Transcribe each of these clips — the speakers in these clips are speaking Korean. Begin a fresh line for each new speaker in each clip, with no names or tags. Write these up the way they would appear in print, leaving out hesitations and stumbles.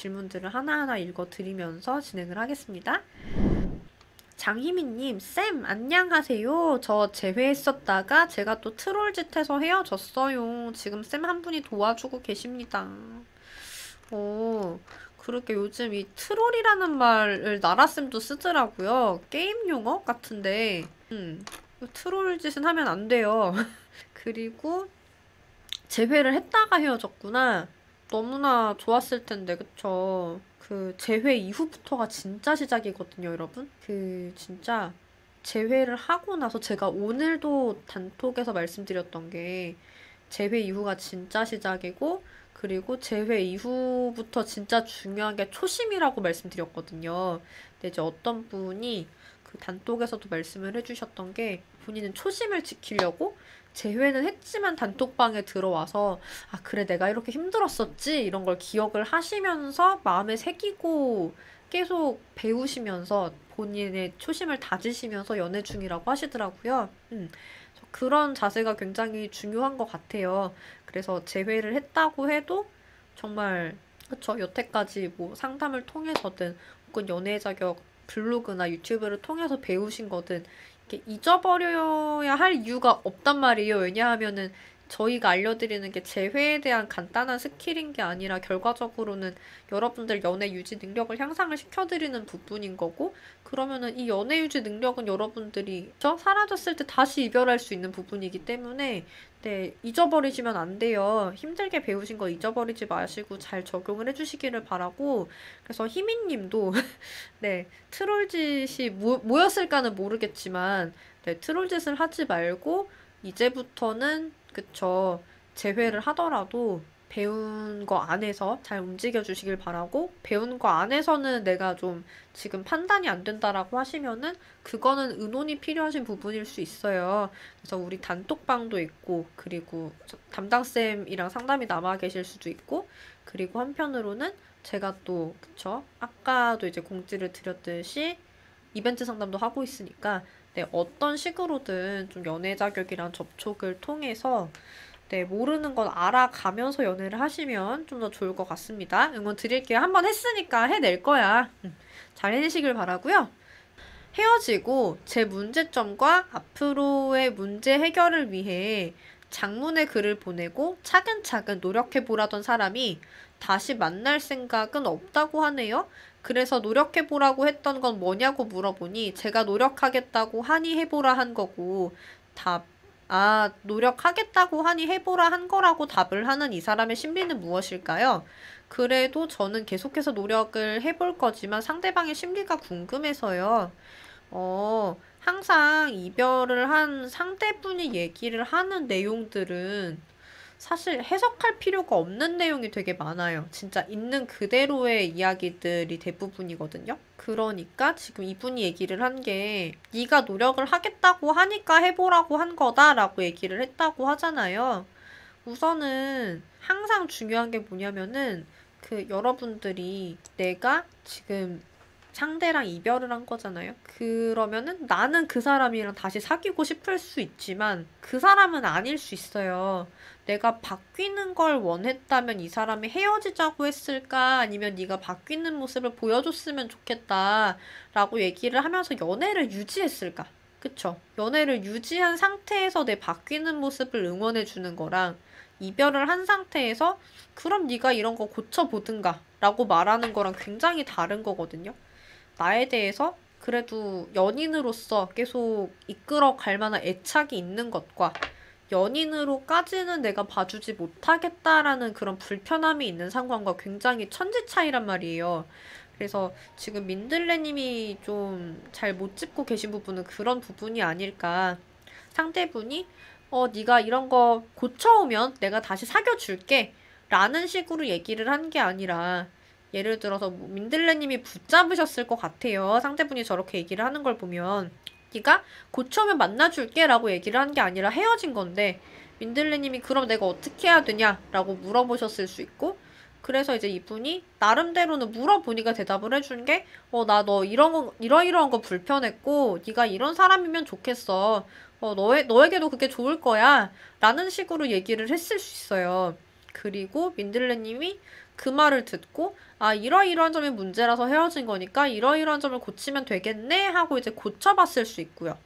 질문들을 하나하나 읽어드리면서 진행을 하겠습니다. 장희민님, 쌤, 안녕하세요. 저 재회했었다가 제가 또 트롤짓 해서 헤어졌어요. 지금 쌤 한 분이 도와주고 계십니다. 그렇게 요즘 이 트롤이라는 말을 나라쌤도 쓰더라고요. 게임 용어 같은데, 트롤 짓은 하면 안 돼요. 그리고 재회를 했다가 헤어졌구나. 너무나 좋았을 텐데, 그쵸? 그 재회 이후부터가 진짜 시작이거든요, 여러분. 진짜 재회를 하고 나서 제가 오늘도 단톡에서 말씀드렸던 게 재회 이후가 진짜 시작이고, 그리고 재회 이후부터 진짜 중요한 게 초심이라고 말씀드렸거든요. 근데 이제 어떤 분이 그 단톡에서도 말씀을 해주셨던 게 본인은 초심을 지키려고 재회는 했지만 단톡방에 들어와서 아 그래 내가 이렇게 힘들었었지 이런 걸 기억을 하시면서 마음에 새기고 계속 배우시면서 본인의 초심을 다지시면서 연애 중이라고 하시더라고요. 그런 자세가 굉장히 중요한 것 같아요. 그래서 재회를 했다고 해도 정말 그쵸 여태까지 뭐 상담을 통해서든 혹은 연애 자격 블로그나 유튜브를 통해서 배우신 거든 이렇게 잊어버려야 할 이유가 없단 말이에요. 왜냐하면은 저희가 알려드리는 게 재회에 대한 간단한 스킬인 게 아니라 결과적으로는 여러분들 연애 유지 능력을 향상을 시켜드리는 부분인 거고 그러면은 이 연애 유지 능력은 여러분들이 사라졌을 때 다시 이별할 수 있는 부분이기 때문에 네, 잊어버리시면 안 돼요. 힘들게 배우신 거 잊어버리지 마시고 잘 적용을 해주시기를 바라고 그래서 희민님도 네, 트롤짓이 뭐였을까는 모르겠지만 네, 트롤짓을 하지 말고 이제부터는 그쵸 재회를 하더라도 배운 거 안에서 잘 움직여 주시길 바라고 배운 거 안에서는 내가 좀 지금 판단이 안 된다라고 하시면은 그거는 의논이 필요하신 부분일 수 있어요. 그래서 우리 단톡방도 있고 그리고 담당쌤이랑 상담이 남아 계실 수도 있고 그리고 한편으로는 제가 또 그쵸 아까도 이제 공지를 드렸듯이 이벤트 상담도 하고 있으니까 네, 어떤 식으로든 좀 연애 자격이랑 접촉을 통해서 네, 모르는 건 알아가면서 연애를 하시면 좀 더 좋을 것 같습니다. 응원 드릴게요. 한번 했으니까 해낼 거야. 잘 해내시길 바라고요. 헤어지고 제 문제점과 앞으로의 문제 해결을 위해 장문의 글을 보내고 차근차근 노력해보라던 사람이 다시 만날 생각은 없다고 하네요. 그래서 노력해보라고 했던 건 뭐냐고 물어보니 제가 노력하겠다고 하니 해보라 한 거고 노력하겠다고 하니 해보라 한 거라고 답을 하는 이 사람의 심리는 무엇일까요? 그래도 저는 계속해서 노력을 해볼 거지만 상대방의 심리가 궁금해서요. 항상 이별을 한 상대분이 얘기를 하는 내용들은 사실 해석할 필요가 없는 내용이 되게 많아요. 진짜 있는 그대로의 이야기들이 대부분이거든요. 그러니까 지금 이분이 얘기를 한 게 네가 노력을 하겠다고 하니까 해보라고 한 거다라고 얘기를 했다고 하잖아요. 우선은 항상 중요한 게 뭐냐면은 여러분들이 내가 지금 상대랑 이별을 한 거잖아요. 그러면은 나는 그 사람이랑 다시 사귀고 싶을 수 있지만 그 사람은 아닐 수 있어요. 내가 바뀌는 걸 원했다면 이 사람이 헤어지자고 했을까? 아니면 네가 바뀌는 모습을 보여줬으면 좋겠다 라고 얘기를 하면서 연애를 유지했을까? 그쵸? 연애를 유지한 상태에서 내 바뀌는 모습을 응원해주는 거랑 이별을 한 상태에서 그럼 네가 이런 거 고쳐보든가 라고 말하는 거랑 굉장히 다른 거거든요. 나에 대해서 그래도 연인으로서 계속 이끌어 갈 만한 애착이 있는 것과 연인으로까지는 내가 봐주지 못하겠다라는 그런 불편함이 있는 상황과 굉장히 천지 차이란 말이에요. 그래서 지금 민들레님이 좀 잘 못 짚고 계신 부분은 그런 부분이 아닐까. 상대분이 네가 이런 거 고쳐오면 내가 다시 사귀어줄게 라는 식으로 얘기를 한 게 아니라 예를 들어서 뭐 민들레님이 붙잡으셨을 것 같아요. 상대분이 저렇게 얘기를 하는 걸 보면 네가 고쳐오면 만나줄게 라고 얘기를 한 게 아니라 헤어진 건데 민들레님이 그럼 내가 어떻게 해야 되냐 라고 물어보셨을 수 있고 그래서 이제 이분이 나름대로는 물어보니까 대답을 해준 게 나 너 이러이러한 거 불편했고 네가 이런 사람이면 좋겠어. 너에게도 그게 좋을 거야 라는 식으로 얘기를 했을 수 있어요. 그리고 민들레님이 그 말을 듣고 아 이러이러한 점이 문제라서 헤어진 거니까 이러이러한 점을 고치면 되겠네 하고 이제 고쳐봤을 수 있고요.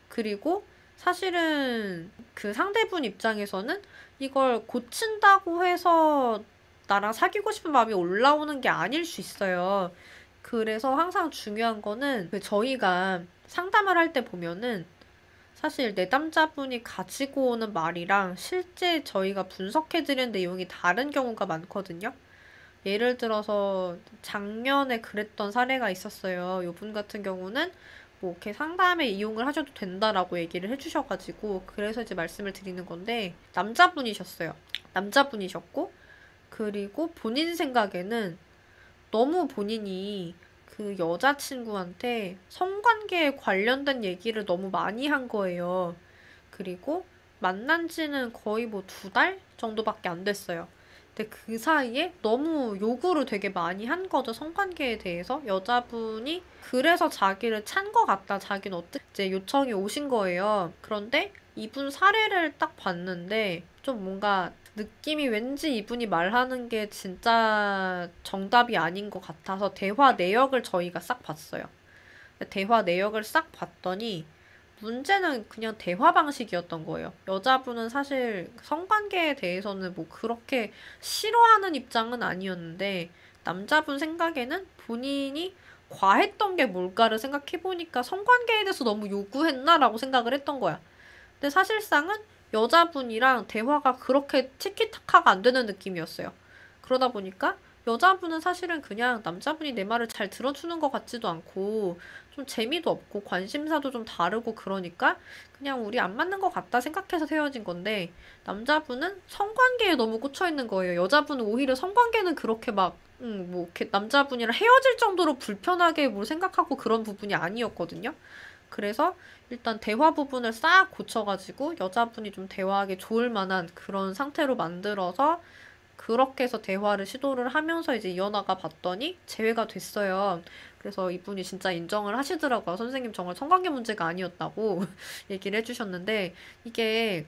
그리고 사실은 그 상대분 입장에서는 이걸 고친다고 해서 나랑 사귀고 싶은 마음이 올라오는 게 아닐 수 있어요. 그래서 항상 중요한 거는 그 저희가 상담을 할 때 보면은 사실 내담자분이 가지고 오는 말이랑 실제 저희가 분석해드린 내용이 다른 경우가 많거든요. 예를 들어서 작년에 그랬던 사례가 있었어요. 요분 같은 경우는 뭐 이렇게 상담에 이용을 하셔도 된다라고 얘기를 해주셔가지고 그래서 이제 말씀을 드리는 건데 남자분이셨어요. 남자분이셨고 그리고 본인 생각에는 너무 본인이 그 여자친구한테 성관계에 관련된 얘기를 너무 많이 한 거예요. 그리고 만난 지는 거의 뭐 2달 정도밖에 안 됐어요. 근데 그 사이에 너무 요구를 되게 많이 한 거죠. 성관계에 대해서. 여자분이 그래서 자기를 찬 것 같다. 자기는 어떻게 이제 요청이 오신 거예요. 그런데 이분 사례를 딱 봤는데 좀 뭔가 느낌이 왠지 이분이 말하는 게 진짜 정답이 아닌 것 같아서 대화 내역을 저희가 싹 봤어요. 대화 내역을 싹 봤더니 문제는 그냥 대화 방식이었던 거예요. 여자분은 사실 성관계에 대해서는 뭐 그렇게 싫어하는 입장은 아니었는데 남자분 생각에는 본인이 과했던 게 뭘까를 생각해보니까 성관계에 대해서 너무 요구했나라고 생각을 했던 거야. 근데 사실상은 여자분이랑 대화가 그렇게 티키타카가 안 되는 느낌이었어요. 그러다 보니까 여자분은 사실은 그냥 남자분이 내 말을 잘 들어주는 것 같지도 않고 좀 재미도 없고 관심사도 좀 다르고 그러니까 그냥 우리 안 맞는 것 같다 생각해서 헤어진 건데 남자분은 성관계에 너무 꽂혀 있는 거예요. 여자분은 오히려 성관계는 그렇게 막 뭐 이렇게 남자분이랑 헤어질 정도로 불편하게 뭘 생각하고 그런 부분이 아니었거든요. 그래서 일단 대화 부분을 싹 고쳐가지고 여자분이 좀 대화하기 좋을 만한 그런 상태로 만들어서 그렇게 해서 대화를 시도를 하면서 이제 이어나가 봤더니 재회가 됐어요. 그래서 이분이 진짜 인정을 하시더라고요. 선생님 정말 성관계 문제가 아니었다고 얘기를 해주셨는데 이게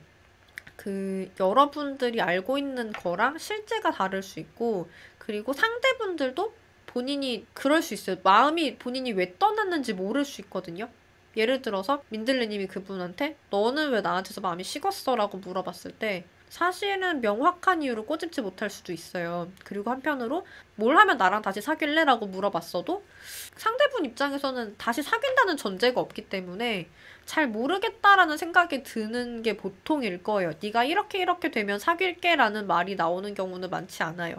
그 여러분들이 알고 있는 거랑 실제가 다를 수 있고 그리고 상대분들도 본인이 그럴 수 있어요. 마음이 본인이 왜 떠났는지 모를 수 있거든요. 예를 들어서 민들레님이 그분한테 너는 왜 나한테서 마음이 식었어? 라고 물어봤을 때 사실은 명확한 이유를 꼬집지 못할 수도 있어요. 그리고 한편으로 뭘 하면 나랑 다시 사귈래? 라고 물어봤어도 상대분 입장에서는 다시 사귄다는 전제가 없기 때문에 잘 모르겠다라는 생각이 드는 게 보통일 거예요. 네가 이렇게 이렇게 되면 사귈게 라는 말이 나오는 경우는 많지 않아요.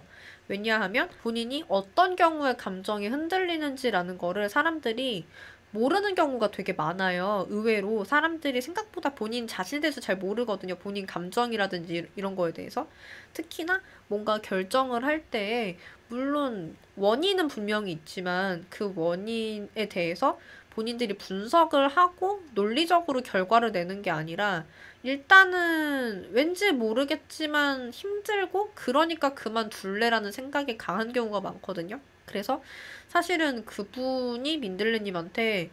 왜냐하면 본인이 어떤 경우에 감정이 흔들리는지라는 거를 사람들이 모르는 경우가 되게 많아요. 의외로 사람들이 생각보다 본인 자신에 대해서 잘 모르거든요. 본인 감정이라든지 이런 거에 대해서. 특히나 뭔가 결정을 할 때 물론 원인은 분명히 있지만 그 원인에 대해서 본인들이 분석을 하고 논리적으로 결과를 내는 게 아니라 일단은 왠지 모르겠지만 힘들고 그러니까 그만둘래라는 생각이 강한 경우가 많거든요. 그래서 사실은 그분이 민들레님한테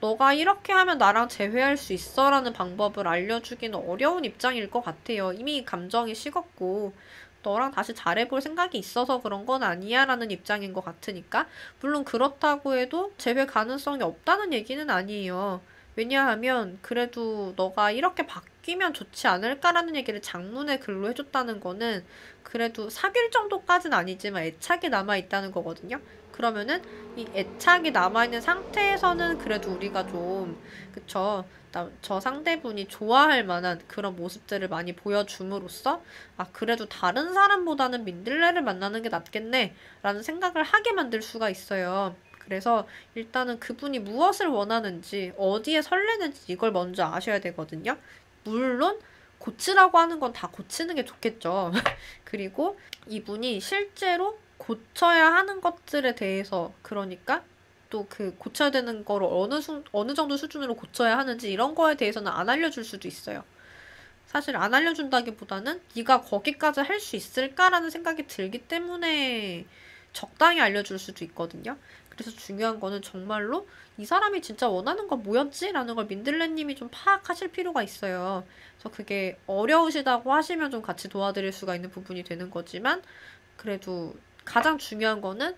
너가 이렇게 하면 나랑 재회할 수 있어 라는 방법을 알려주기는 어려운 입장일 것 같아요. 이미 감정이 식었고 너랑 다시 잘해볼 생각이 있어서 그런 건 아니야 라는 입장인 것 같으니까 물론 그렇다고 해도 재회 가능성이 없다는 얘기는 아니에요. 왜냐하면 그래도 너가 이렇게 바뀌면 좋지 않을까라는 얘기를 장문의 글로 해줬다는 거는 그래도 사귈 정도까지는 아니지만 애착이 남아있다는 거거든요. 그러면은 이 애착이 남아있는 상태에서는 그래도 우리가 좀 그쵸 저 상대분이 좋아할 만한 그런 모습들을 많이 보여줌으로써 아 그래도 다른 사람보다는 민들레를 만나는 게 낫겠네 라는 생각을 하게 만들 수가 있어요. 그래서 일단은 그분이 무엇을 원하는지 어디에 설레는지 이걸 먼저 아셔야 되거든요. 물론 고치라고 하는 건 다 고치는 게 좋겠죠. 그리고 이분이 실제로 고쳐야 하는 것들에 대해서 그러니까 또 그 고쳐야 되는 거를 어느 정도 수준으로 고쳐야 하는지 이런 거에 대해서는 안 알려줄 수도 있어요. 사실 안 알려준다기보다는 네가 거기까지 할 수 있을까라는 생각이 들기 때문에 적당히 알려줄 수도 있거든요. 그래서 중요한 거는 정말로 이 사람이 진짜 원하는 건 뭐였지? 라는 걸 민들레님이 좀 파악하실 필요가 있어요. 그래서 그게 어려우시다고 하시면 좀 같이 도와드릴 수가 있는 부분이 되는 거지만 그래도 가장 중요한 거는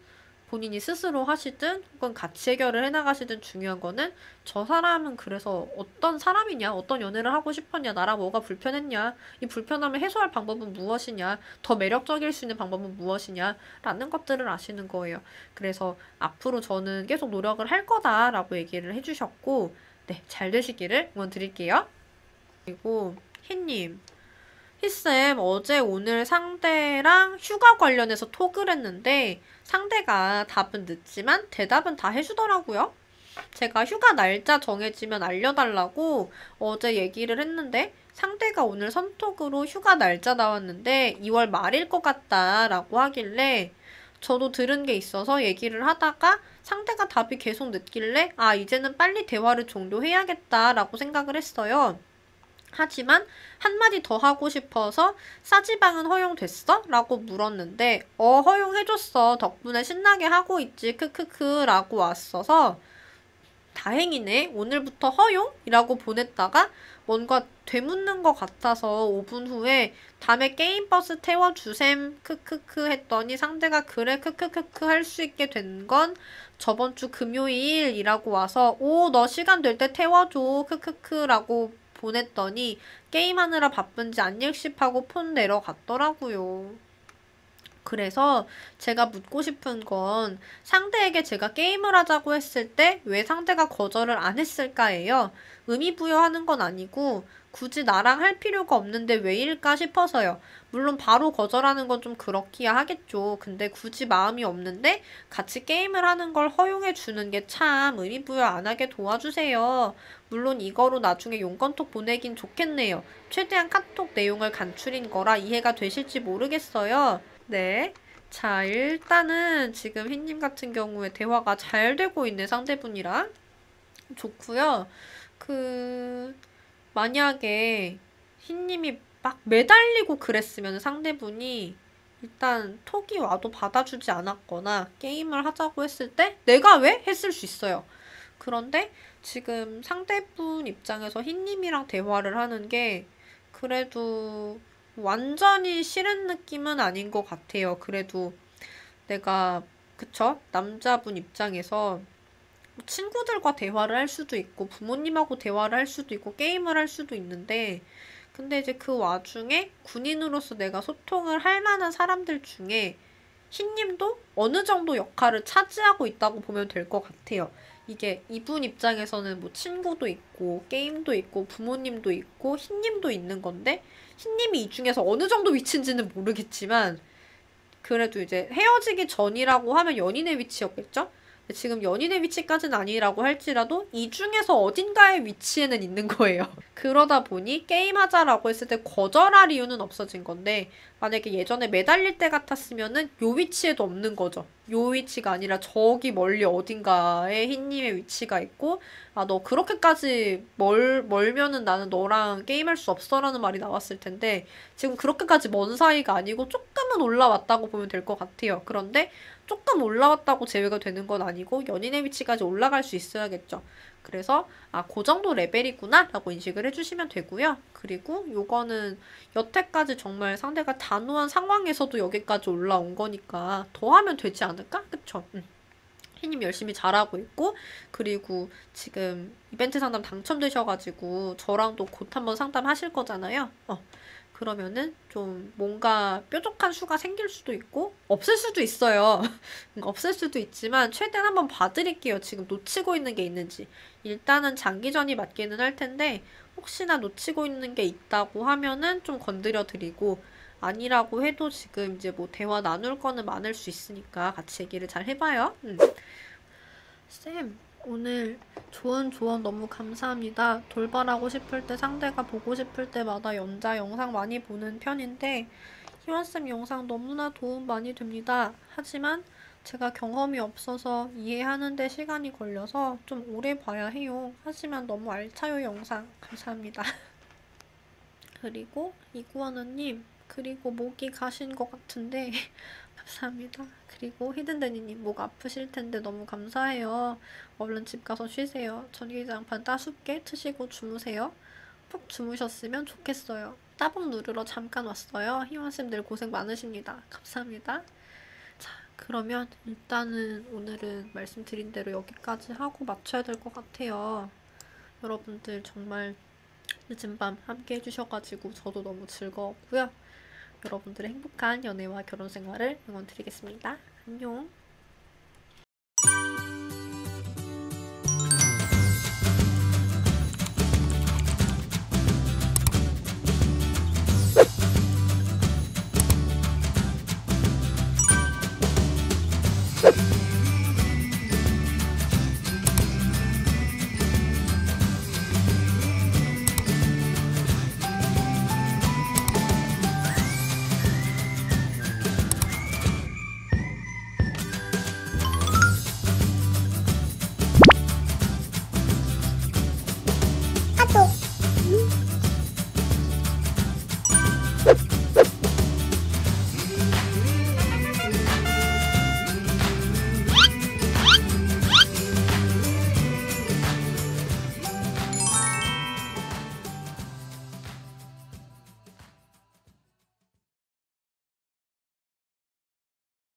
본인이 스스로 하시든 혹은 같이 해결을 해나가시든 중요한 거는 저 사람은 그래서 어떤 사람이냐, 어떤 연애를 하고 싶었냐, 나랑 뭐가 불편했냐, 이 불편함을 해소할 방법은 무엇이냐, 더 매력적일 수 있는 방법은 무엇이냐 라는 것들을 아시는 거예요. 그래서 앞으로 저는 계속 노력을 할 거다라고 얘기를 해주셨고, 네, 잘 되시기를 응원 드릴게요. 그리고 희님, 희쌤 어제 오늘 상대랑 휴가 관련해서 톡을 했는데 상대가 답은 늦지만 대답은 다 해주더라고요. 제가 휴가 날짜 정해지면 알려달라고 어제 얘기를 했는데 상대가 오늘 선톡으로 휴가 날짜 나왔는데 2월 말일 것 같다라고 하길래 저도 들은 게 있어서 얘기를 하다가 상대가 답이 계속 늦길래 아, 이제는 빨리 대화를 종료해야겠다라고 생각을 했어요. 하지만 한마디 더 하고 싶어서 싸지방은 허용됐어? 라고 물었는데 허용해줬어. 덕분에 신나게 하고 있지. 크크크 라고 왔어서 다행이네. 오늘부터 허용? 이라고 보냈다가 뭔가 되묻는 것 같아서 5분 후에 다음에 게임버스 태워주셈 크크크 했더니 상대가 그래 크크크크 할 수 있게 된 건 저번 주 금요일이라고 와서 오, 너 시간 될 때 태워줘 크크크 라고 보냈더니 게임하느라 바쁜지 안일십하고 폰 내려갔더라고요. 그래서 제가 묻고 싶은 건 상대에게 제가 게임을 하자고 했을 때 왜 상대가 거절을 안 했을까예요. 의미 부여하는 건 아니고 굳이 나랑 할 필요가 없는데 왜일까 싶어서요. 물론 바로 거절하는 건 좀 그렇기야 하겠죠. 근데 굳이 마음이 없는데 같이 게임을 하는 걸 허용해 주는 게 참 의미 부여 안 하게 도와주세요. 물론 이거로 나중에 용건톡 보내긴 좋겠네요. 최대한 카톡 내용을 간추린 거라 이해가 되실지 모르겠어요. 네. 자, 일단은 지금 흰님 같은 경우에 대화가 잘 되고 있는 상대분이랑 좋고요. 만약에 흰님이 막 매달리고 그랬으면 상대분이 일단 톡이 와도 받아주지 않았거나 게임을 하자고 했을 때 내가 왜? 했을 수 있어요. 그런데 지금 상대분 입장에서 흰님이랑 대화를 하는 게 그래도 완전히 싫은 느낌은 아닌 것 같아요. 그래도 내가, 그쵸? 남자분 입장에서 친구들과 대화를 할 수도 있고 부모님하고 대화를 할 수도 있고 게임을 할 수도 있는데 근데 이제 그 와중에 군인으로서 내가 소통을 할 만한 사람들 중에 흰님도 어느 정도 역할을 차지하고 있다고 보면 될 것 같아요. 이게 이분 입장에서는 뭐 친구도 있고 게임도 있고 부모님도 있고 흰님도 있는 건데 흰님이 이 중에서 어느 정도 위치인지는 모르겠지만 그래도 이제 헤어지기 전이라고 하면 연인의 위치였겠죠? 지금 연인의 위치까지는 아니라고 할지라도 이 중에서 어딘가의 위치에는 있는 거예요. 그러다 보니 게임하자라고 했을 때 거절할 이유는 없어진 건데 만약에 예전에 매달릴 때 같았으면은 요 위치에도 없는 거죠. 요 위치가 아니라 저기 멀리 어딘가에 흰님의 위치가 있고 아, 너 그렇게까지 멀면은 나는 너랑 게임할 수 없어라는 말이 나왔을 텐데 지금 그렇게까지 먼 사이가 아니고 조금은 올라왔다고 보면 될 것 같아요. 그런데 조금 올라왔다고 제외가 되는 건 아니고 연인의 위치까지 올라갈 수 있어야겠죠. 그래서 아, 그 정도 레벨이구나 라고 인식을 해주시면 되고요. 그리고 요거는 여태까지 정말 상대가 단호한 상황에서도 여기까지 올라온 거니까 더 하면 되지 않을까? 그쵸? 희님 열심히 잘하고 있고 그리고 지금 이벤트 상담 당첨되셔가지고 저랑도 곧 한번 상담하실 거잖아요. 그러면은 좀 뭔가 뾰족한 수가 생길 수도 있고 없을 수도 있어요. 없을 수도 있지만 최대한 한번 봐드릴게요. 지금 놓치고 있는 게 있는지. 일단은 장기전이 맞기는 할 텐데 혹시나 놓치고 있는 게 있다고 하면은 좀 건드려 드리고 아니라고 해도 지금 이제 뭐 대화 나눌 거는 많을 수 있으니까 같이 얘기를 잘 해봐요. 쌤, 오늘 좋은 조언 너무 감사합니다. 돌발하고 싶을 때 상대가 보고 싶을 때마다 연자 영상 많이 보는 편인데 희원쌤 영상 너무나 도움 많이 됩니다. 하지만 제가 경험이 없어서 이해하는 데 시간이 걸려서 좀 오래 봐야 해요. 하지만 너무 알차요 영상. 감사합니다. 그리고 이구아나님, 그리고 목이 가신 것 같은데 감사합니다. 그리고 히든데니님 목 아프실 텐데 너무 감사해요. 얼른 집 가서 쉬세요. 전기장판 따숩게 트시고 주무세요. 푹 주무셨으면 좋겠어요. 따봉 누르러 잠깐 왔어요. 희원쌤 늘 고생 많으십니다. 감사합니다. 자, 그러면 일단은 오늘은 말씀드린 대로 여기까지 하고 마쳐야 될 것 같아요. 여러분들 정말 늦은 밤 함께 해주셔가지고 저도 너무 즐거웠고요. 여러분들의 행복한 연애와 결혼 생활을 응원드리겠습니다. 안녕.